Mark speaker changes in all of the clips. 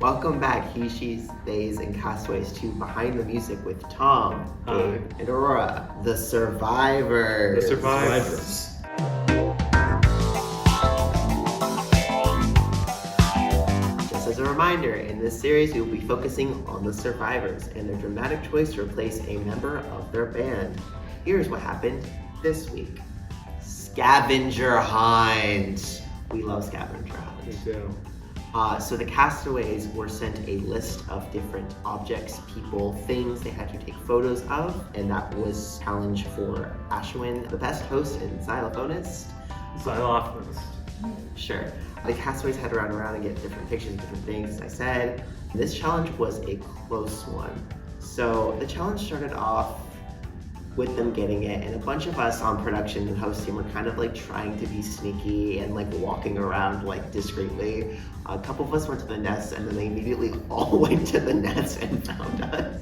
Speaker 1: Welcome back, he, she's, theys, and castaways to Behind the Music with Tom, Gabe, and Aurora. The Survivors.
Speaker 2: The Survivors.
Speaker 1: Just as a reminder, in this series we will be focusing on the Survivors and their dramatic choice to replace a member of their band. Here's what happened this week. Scavenger hunt. We love scavenger hunt.
Speaker 2: Me too.
Speaker 1: So the castaways were sent a list of different objects, people, things they had to take photos of, and that was challenge for Ashwin, the best host and xylophonist.
Speaker 2: Xylophonist.
Speaker 1: Sure. The castaways had to run around and get different pictures of different things, as I said. This challenge was a close one. So the challenge started off with them getting it, and a bunch of us on production and hosting were kind of like trying to be sneaky and like walking around like discreetly. A couple of us went to the nest and then they immediately all went to the nest and found us.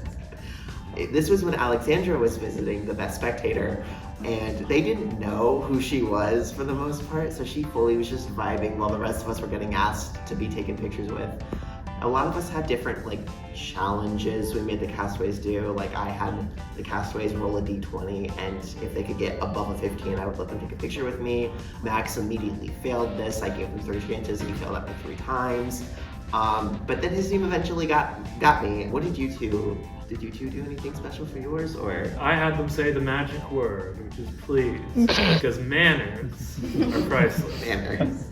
Speaker 1: This was when Alexandra was visiting, the best spectator, and they didn't know who she was for the most part, so she fully was just vibing while the rest of us were getting asked to be taken pictures with. A lot of us had different like challenges we made the castaways do. Like I had the castaways roll a d20, and if they could get above a 15, I would let them take a picture with me. Max immediately failed this. I gave him 3 chances, and he failed up to 3 times. But then his team eventually got me. What did you two? Did you two do anything special for yours, or?
Speaker 2: I had them say the magic word, which is please, because manners are priceless.
Speaker 1: Manners.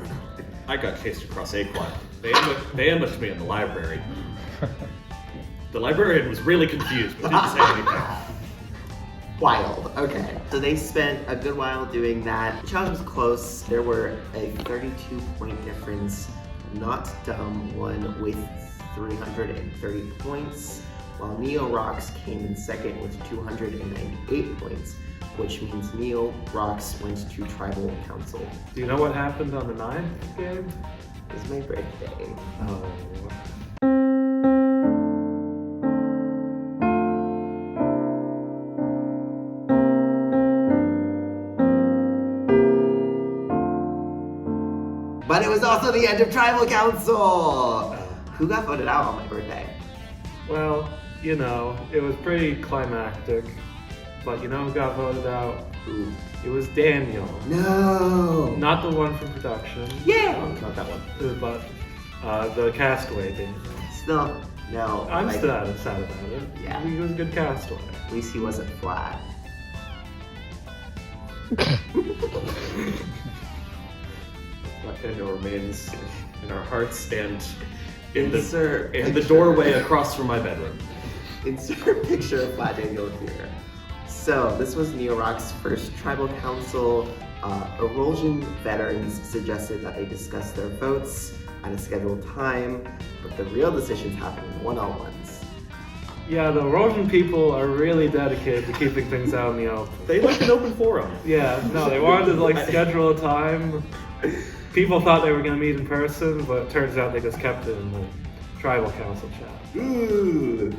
Speaker 3: I got chased across Aquan. They ambushed me in the library. The librarian was really confused, but didn't say anything.
Speaker 1: Wild. Okay. So they spent a good while doing that. The challenge was close. There were a 32-point difference. Not Dumb won with 330 points, while Neo Rocks came in second with 298 points, which means Neo Rocks went to Tribal Council.
Speaker 2: Do you know what happened on the 9th game?
Speaker 1: It was my birthday.
Speaker 2: Oh.
Speaker 1: But it was also the end of Tribal Council! Who got voted out on my birthday?
Speaker 2: Well, you know, it was pretty climactic, but you know who got voted out?
Speaker 1: Who?
Speaker 2: It was Daniel.
Speaker 1: No!
Speaker 2: Not the one from production,
Speaker 1: Yeah!
Speaker 3: Not that one.
Speaker 2: but the castaway Daniel.
Speaker 1: Still, no.
Speaker 2: I'm
Speaker 1: like,
Speaker 2: still sad about it.
Speaker 1: Yeah.
Speaker 2: He was a good castaway.
Speaker 1: At least he wasn't flat.
Speaker 3: Daniel remains in our hearts and in
Speaker 1: Insert
Speaker 3: the
Speaker 1: picture.
Speaker 3: doorway across from my bedroom.
Speaker 1: Insert picture of Flat Daniel here. So this was Neo Rock's first tribal council. Erosion veterans suggested that they discuss their votes at a scheduled time, but the real decisions happen in one-on-ones.
Speaker 2: Yeah, the Erosion people are really dedicated to keeping things out in the open.
Speaker 3: They like an open forum.
Speaker 2: Yeah, no, they wanted to like schedule a time. People thought they were going to meet in person, but it turns out they just kept it in the tribal council chat.
Speaker 1: Ooh.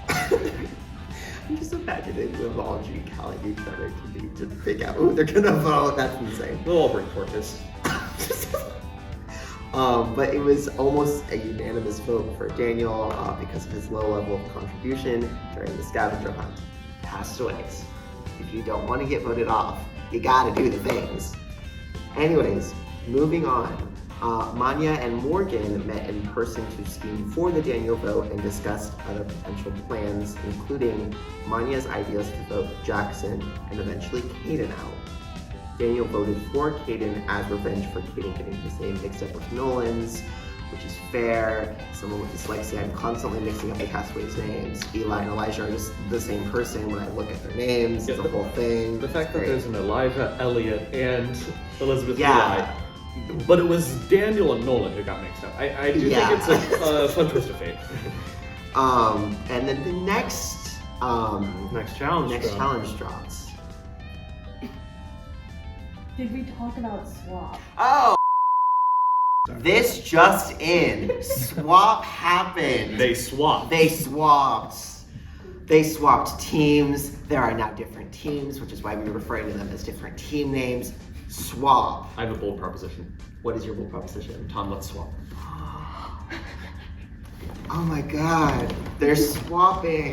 Speaker 1: I'm just imagining them all calling each other to figure out who they're gonna vote. That's insane.
Speaker 3: They'll all bring torches.
Speaker 1: But it was almost a unanimous vote for Daniel because of his low level of contribution during the scavenger hunt. Castaways. If you don't want to get voted off, you gotta do the things. Anyways, moving on. Manya and Morgan met in person to scheme for the Daniel vote and discussed other potential plans, including Manya's ideas to vote Jackson and eventually Caden out. Daniel voted for Caden as revenge for Caden getting his name mixed up with Nolan's, which is fair. Someone with dyslexia, I'm constantly mixing up the castaways' names. Eli and Elijah are just the same person when I look at their names. It's a whole thing.
Speaker 3: The fact that
Speaker 1: Great.
Speaker 3: there's an Elijah, Elliot, and Elizabeth
Speaker 1: Yeah.
Speaker 3: Eli. But it was Daniel and Nolan who got mixed up. I do
Speaker 1: Yeah.
Speaker 3: think it's a fun twist of fate.
Speaker 1: And then the next
Speaker 2: Next challenge.
Speaker 1: challenge drops.
Speaker 4: Did we talk about swap?
Speaker 1: Oh! This just in. Swap happened.
Speaker 3: They swapped.
Speaker 1: They swapped. They swapped teams. There are now different teams, which is why we're referring to them as different team names. Swap.
Speaker 3: I have a bold proposition.
Speaker 1: What is your bold proposition?
Speaker 3: Tom, let's swap.
Speaker 1: Oh my god, they're swapping.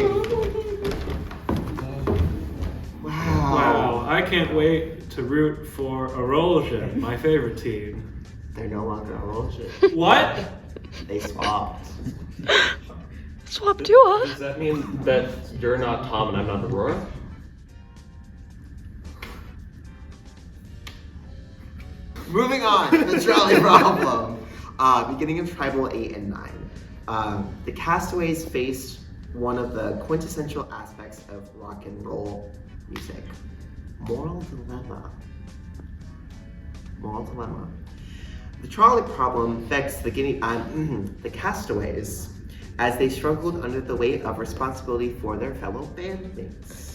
Speaker 1: Wow.
Speaker 2: Wow, I can't wait to root for Erolja, my favorite team.
Speaker 1: They're no longer a Rollship.
Speaker 2: What?
Speaker 1: They swapped.
Speaker 5: Swap Dua.
Speaker 3: Does that mean that you're not Tom and I'm not Aurora?
Speaker 1: Moving on to the trolley problem. Beginning of Tribal 8 and 9. The castaways faced one of the quintessential aspects of rock and roll music. Moral dilemma. Moral dilemma. The trolley problem affects the castaways as they struggled under the weight of responsibility for their fellow bandmates.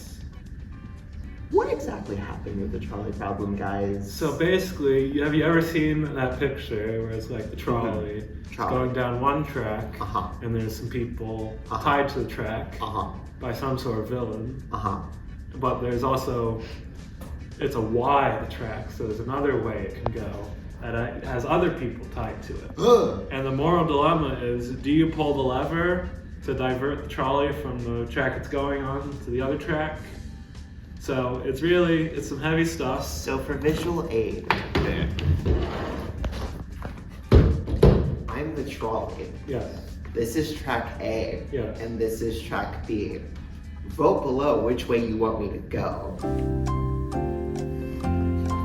Speaker 1: What exactly happened with the trolley problem, guys?
Speaker 2: So basically, have you ever seen that picture where it's like the trolley it's going down one track,
Speaker 1: Uh-huh.
Speaker 2: and there's some people
Speaker 1: Uh-huh.
Speaker 2: tied to the track
Speaker 1: Uh-huh.
Speaker 2: by some sort of villain,
Speaker 1: Uh-huh.
Speaker 2: but there's also, it's a Y, the track, so there's another way it can go that has other people tied to it.
Speaker 1: Ugh.
Speaker 2: And the moral dilemma is, do you pull the lever to divert the trolley from the track it's going on to the other track? So it's some heavy stuff.
Speaker 1: So for visual aid, I'm the trolley.
Speaker 2: Yes.
Speaker 1: This is track A,
Speaker 2: Yes.
Speaker 1: and this is track B. Vote below which way you want me to go.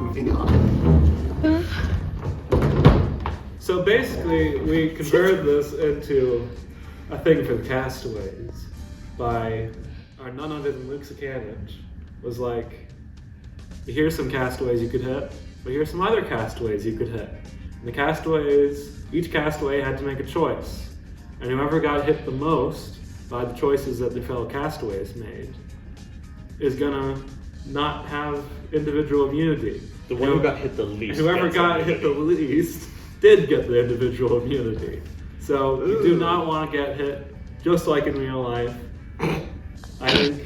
Speaker 1: Moving on.
Speaker 2: So basically, we converted this into a thing for the castaways by our none other than Luke Sakanich was like, here's some castaways you could hit, but here's some other castaways you could hit. And the castaways, each castaway had to make a choice. And whoever got hit the most by the choices that their fellow castaways made is gonna not have individual immunity.
Speaker 3: The one who got hit the least.
Speaker 2: Whoever
Speaker 3: gets
Speaker 2: got hit the
Speaker 3: immunity.
Speaker 2: least did get the individual immunity. So you do not want to get hit just like in real life. I think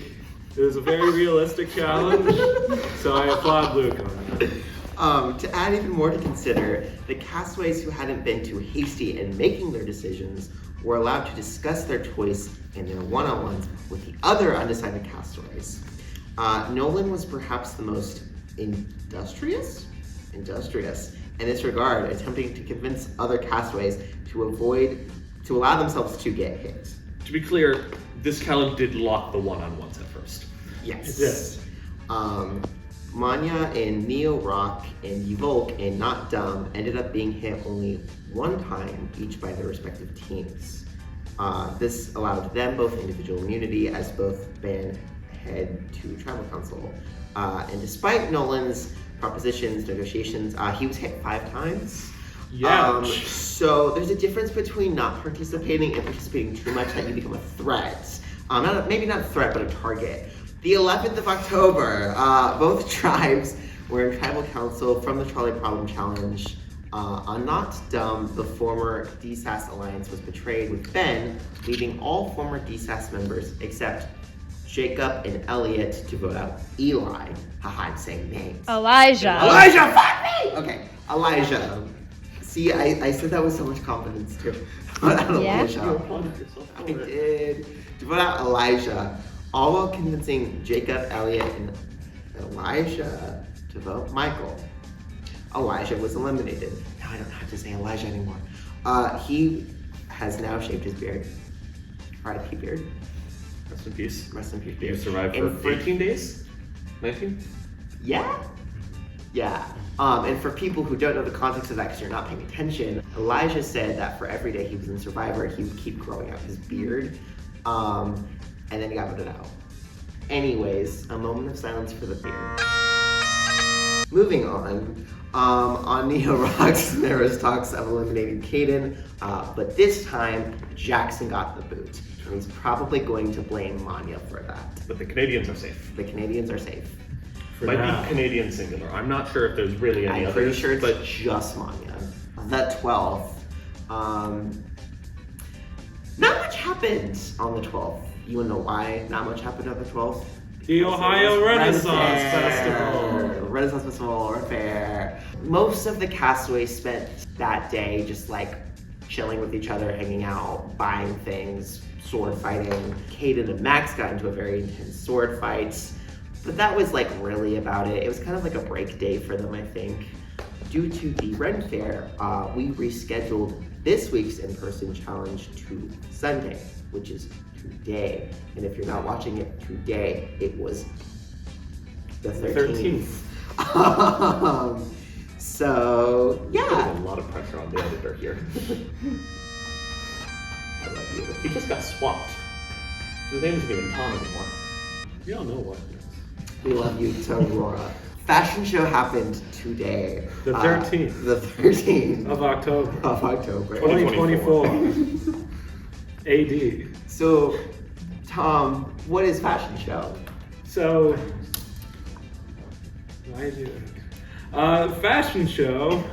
Speaker 2: it was a very realistic challenge, so I applaud Luke on that.
Speaker 1: To add even more to consider, the castaways who hadn't been too hasty in making their decisions were allowed to discuss their choice in their one-on-ones with the other undecided castaways. Nolan was perhaps the most industrious in this regard, attempting to convince other castaways to allow themselves to get hit.
Speaker 3: To be clear, this challenge did lock the one-on-ones at first.
Speaker 1: Yes.
Speaker 2: It did.
Speaker 1: Manya and Neo Rock and Evolk and Not Dumb ended up being hit only one time each by their respective teams. This allowed them both individual immunity as both band head to tribal council. And despite Nolan's propositions, negotiations, he was hit 5 times.
Speaker 2: Yeah.
Speaker 1: So there's a difference between not participating and participating too much that you become a threat. Maybe not a threat, but a target. The 11th of October, both tribes were in tribal council from the Trolley Problem Challenge. On Not Dumb, the former DSAS alliance was betrayed with Ben, leaving all former DSAS members except Jacob and Elliot to vote out Eli. Haha, I'm saying names.
Speaker 5: Elijah.
Speaker 1: Elijah, fuck me! Okay, Elijah. See, I said that with so much confidence too. Vote out
Speaker 5: Yeah?
Speaker 1: Elijah. I did. To vote out Elijah, all while convincing Jacob, Elliot, and Elijah to vote Michael. Elijah was eliminated. Now I don't have to say Elijah anymore. He has now shaved his beard. R.I.P. beard.
Speaker 3: Rest in peace.
Speaker 1: Rest in peace,
Speaker 3: You
Speaker 1: beard.
Speaker 3: survived
Speaker 1: And
Speaker 3: for 18 days? 19?
Speaker 1: Yeah? Yeah. And for people who don't know the context of that because you're not paying attention, Elijah said that for every day he was in Survivor, he would keep growing out his beard. And then he got voted out. Anyways, a moment of silence for the beard. Moving on Neo Rocks, there was talks of eliminating Caden, but this time Jackson got the boot. And he's probably going to blame Manya for that.
Speaker 3: But the Canadians are safe.
Speaker 1: The Canadians are safe.
Speaker 2: For
Speaker 3: Might
Speaker 2: now.
Speaker 3: be Canadian singular. I'm not sure if there's really any
Speaker 1: I'm
Speaker 3: others.
Speaker 1: pretty sure it's
Speaker 3: but
Speaker 1: just Manya. The 12th. Not much happened on the 12th. You wanna know why not much happened on the 12th?
Speaker 2: The Ohio Renaissance
Speaker 1: Fair.
Speaker 2: Festival.
Speaker 1: Renaissance Festival or Fair. Most of the castaways spent that day just like chilling with each other, hanging out, buying things, sword fighting. Caden and Max got into a very intense sword fight, but that was like really about it. It was kind of like a break day for them, I think. Due to the Ren Fair, we rescheduled this week's in-person challenge to Sunday, which is today. And if you're not watching it today, it was the 13th. So, yeah.
Speaker 3: A lot of pressure on the editor here.
Speaker 1: I love you.
Speaker 3: He just got swapped. His name isn't even Tom anymore.
Speaker 2: We all know what it is.
Speaker 1: We love you, Aurora. Fashion show happened today.
Speaker 2: The 13th.
Speaker 1: The 13th
Speaker 2: Of October.
Speaker 1: of October.
Speaker 2: 2024. AD.
Speaker 1: So, Tom, what is fashion show?
Speaker 2: So, why is it? Fashion show,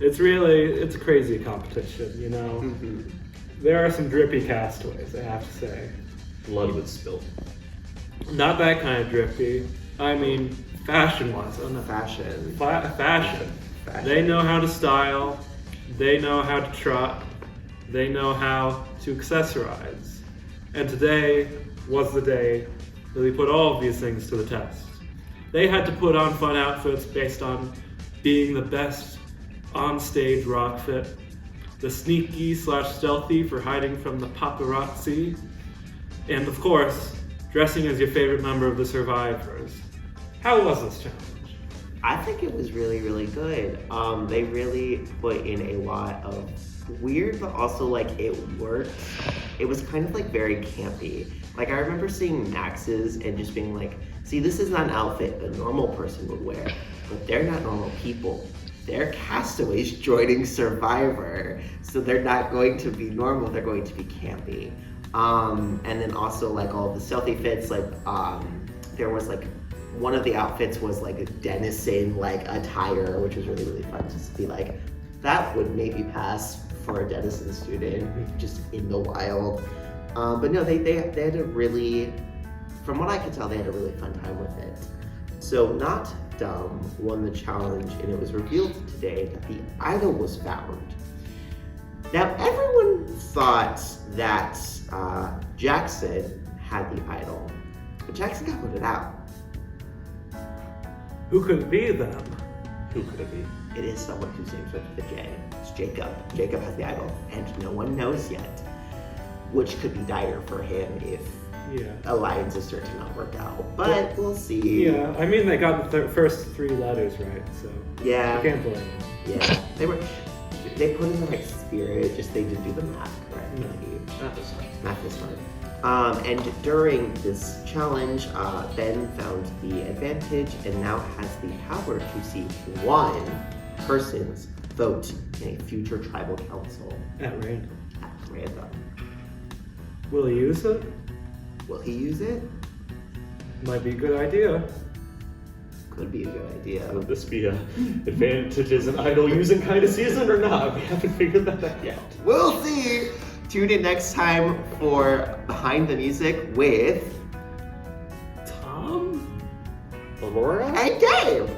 Speaker 2: it's a crazy competition, you know?
Speaker 1: Mm-hmm.
Speaker 2: There are some drippy castaways, I have to say.
Speaker 3: Blood was spilled.
Speaker 2: Not that kind of drippy. I mean, fashion-wise. Oh, no.
Speaker 1: Fashion.
Speaker 2: Fashion.
Speaker 1: Fashion.
Speaker 2: They know how to style. They know how to trot. They know how to accessorize. And today was the day that we put all of these things to the test. They had to put on fun outfits based on being the best on-stage rock fit, the sneaky/stealthy for hiding from the paparazzi, and of course, dressing as your favorite member of the Survivors. How was this challenge?
Speaker 1: I think it was really, really good. They really put in a lot of weird, but also like it worked. It was kind of like very campy. Like I remember seeing Max's and just being like, see, this is not an outfit a normal person would wear, but they're not normal people. They're castaways joining Survivor, so they're not going to be normal, they're going to be campy. And then also like all of the stealthy fits, like there was like, one of the outfits was like a denizen like attire, which was really, really fun to be like, that would maybe pass for a denizen student just in the wild. But no, they had a really, from what I could tell, they had a really fun time with it. So Not Dumb won the challenge, and it was revealed today that the idol was found. Now everyone thought that Jackson had the idol, but Jackson got voted out.
Speaker 2: Who could it be then?
Speaker 3: Who could it be?
Speaker 1: It is someone whose name starts with a J. It's Jacob. Jacob has the idol, and no one knows yet, which could be dire for him if
Speaker 2: Yeah.
Speaker 1: alliances start to not work out. But we'll see.
Speaker 2: Yeah, I mean they got the first 3 letters right, so I
Speaker 1: Yeah.
Speaker 2: can't blame them.
Speaker 1: Yeah. They put in the right spirit, just they didn't do the math correctly.
Speaker 3: That was hard.
Speaker 1: Math is hard. And during this challenge, Ben found the advantage and now has the power to see one person's vote in a future tribal council
Speaker 2: At random.
Speaker 1: at random.
Speaker 2: Will he use it?
Speaker 1: Will he use it?
Speaker 2: Might be a good idea.
Speaker 1: Could be a good idea.
Speaker 3: Would this be a advantages and idol using kind of season or not? We haven't figured that out yet.
Speaker 1: We'll see! Tune in next time for Behind the Music with
Speaker 2: Tom?
Speaker 3: Aurora?
Speaker 1: and Dave!